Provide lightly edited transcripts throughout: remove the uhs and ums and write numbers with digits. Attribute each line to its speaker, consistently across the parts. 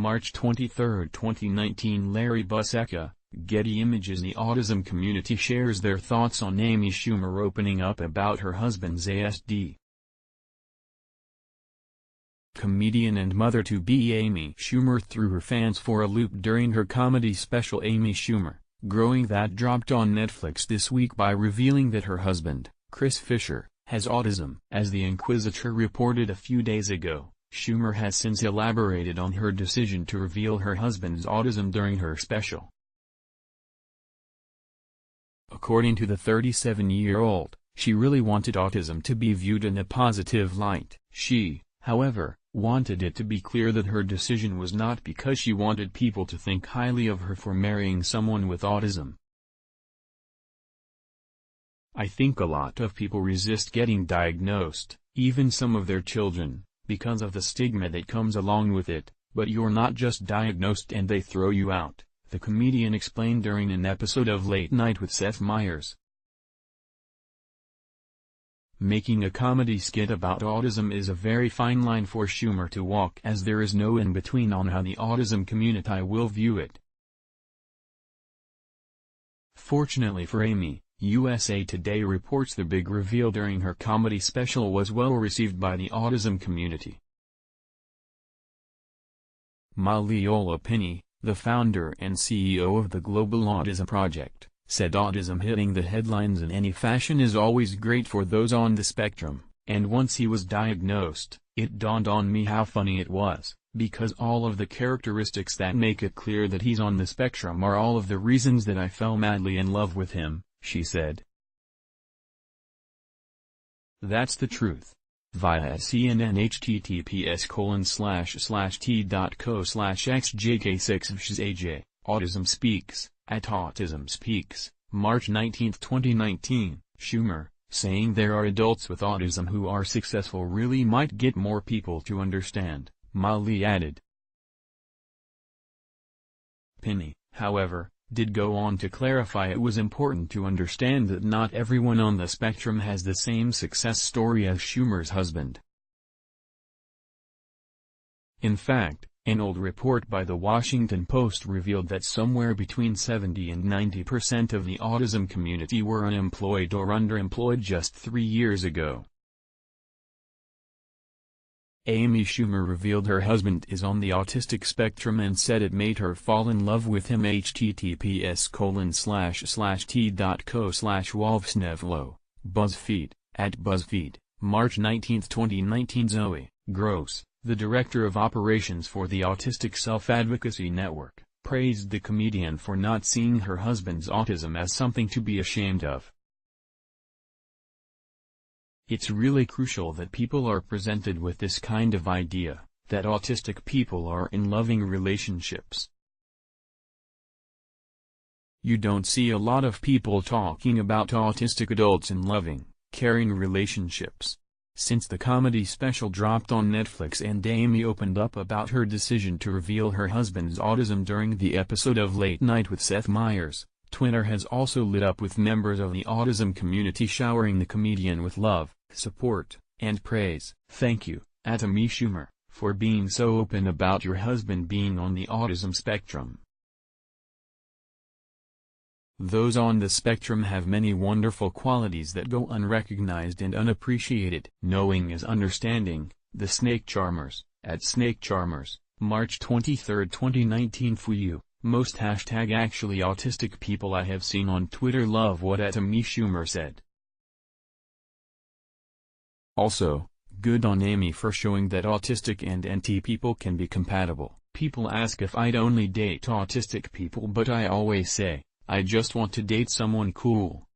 Speaker 1: March 23, 2019. Larry Busacca, Getty Images. The autism community shares their thoughts on Amy Schumer opening up about her husband's ASD. Comedian and mother-to-be Amy Schumer threw her fans for a loop during her comedy special Amy Schumer, Growing, that dropped on Netflix this week by revealing that her husband, Chris Fisher, has autism. As the Inquisitor reported a few days ago, Schumer has since elaborated on her decision to reveal her husband's autism during her special. According to the 37-year-old, she really wanted autism to be viewed in a positive light. She, however, wanted it to be clear that her decision was not because she wanted people to think highly of her for marrying someone with autism. "I think a lot of people resist getting diagnosed, even some of their children, because of the stigma that comes along with it, but you're not just diagnosed and they throw you out," the comedian explained during an episode of Late Night with Seth Meyers. Making a comedy skit about autism is a very fine line for Schumer to walk, as there is no in-between on how the autism community will view it. Fortunately for Amy, USA Today reports the big reveal during her comedy special was well received by the autism community. Maliola Pinney, the founder and CEO of the Global Autism Project, said autism hitting the headlines in any fashion is always great for those on the spectrum, and once he was diagnosed, it dawned on me how funny it was, because all of the characteristics that make it clear that he's on the spectrum are all of the reasons that I fell madly in love with him, she said. That's the truth. Via CNN https://t.co/xjk6vsaj, Autism Speaks, at Autism Speaks, March 19, 2019, Schumer, saying there are adults with autism who are successful really might get more people to understand, Molly added. Pinney, however, did go on to clarify it was important to understand that not everyone on the spectrum has the same success story as Schumer's husband. In fact, an old report by The Washington Post revealed that somewhere between 70 and 90% of the autism community were unemployed or underemployed just 3 years ago. Amy Schumer revealed her husband is on the autistic spectrum and said it made her fall in love with him. https://t.co/wolfsnevlo, BuzzFeed, at BuzzFeed, March 19, 2019. Zoe Gross, the director of operations for the Autistic Self-Advocacy Network, praised the comedian for not seeing her husband's autism as something to be ashamed of. "It's really crucial that people are presented with this kind of idea, that autistic people are in loving relationships. You don't see a lot of people talking about autistic adults in loving, caring relationships." Since the comedy special dropped on Netflix and Amy opened up about her decision to reveal her husband's autism during the episode of Late Night with Seth Meyers, Twitter has also lit up with members of the autism community showering the comedian with love, support, and praise. "Thank you, Amy Schumer, for being so open about your husband being on the autism spectrum. Those on the spectrum have many wonderful qualities that go unrecognized and unappreciated." Knowing is understanding, the Snake Charmers, at Snake Charmers, March 23, 2019. "Fuyu, most #actually autistic people I have seen on Twitter love what Amy Schumer said. Also, good on Amy for showing that autistic and NT people can be compatible. People ask if I'd only date autistic people, but I always say, I just want to date someone cool."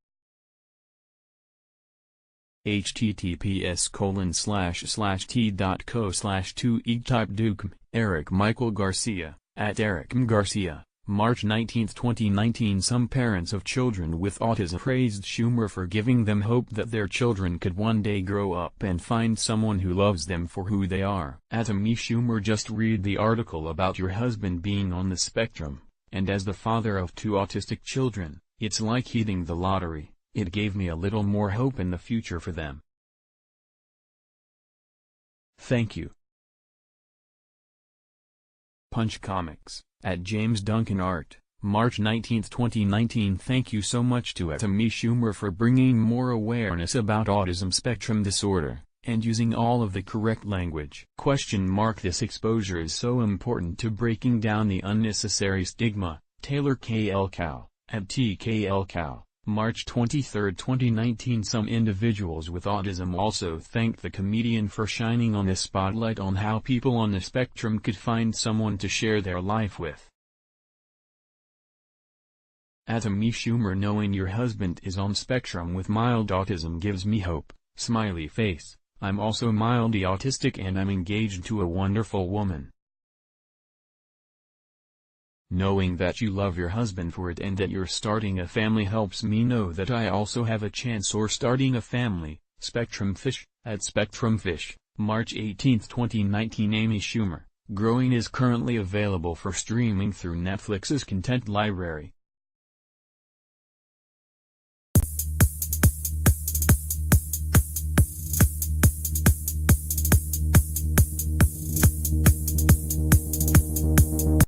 Speaker 1: https://t.co/2egtypeduke, Eric Michael Garcia, at Eric M. Garcia, March 19, 2019. Some parents of children with autism praised Schumer for giving them hope that their children could one day grow up and find someone who loves them for who they are. Amy Schumer, just read the article about your husband being on the spectrum, and as the father of 2 autistic children, it's like hitting the lottery. It gave me a little more hope in the future for them. Thank you. Punch Comics, @JamesDuncanArt, March 19, 2019. Thank you so much to Amy Schumer for bringing more awareness about autism spectrum disorder, and using all of the correct language. This exposure is so important to breaking down the unnecessary stigma. Taylor KLCow, @TKLCow, March 23, 2019. Some individuals with autism also thanked the comedian for shining on the spotlight on how people on the spectrum could find someone to share their life with. Amy Schumer, knowing your husband is on spectrum with mild autism gives me hope, smiley face. I'm also mildly autistic and I'm engaged to a wonderful woman. Knowing that you love your husband for it and that you're starting a family helps me know that I also have a chance or starting a family. Spectrumfish, @Spectrumfish, March 18, 2019. Amy Schumer, Growing is currently available for streaming through Netflix's content library.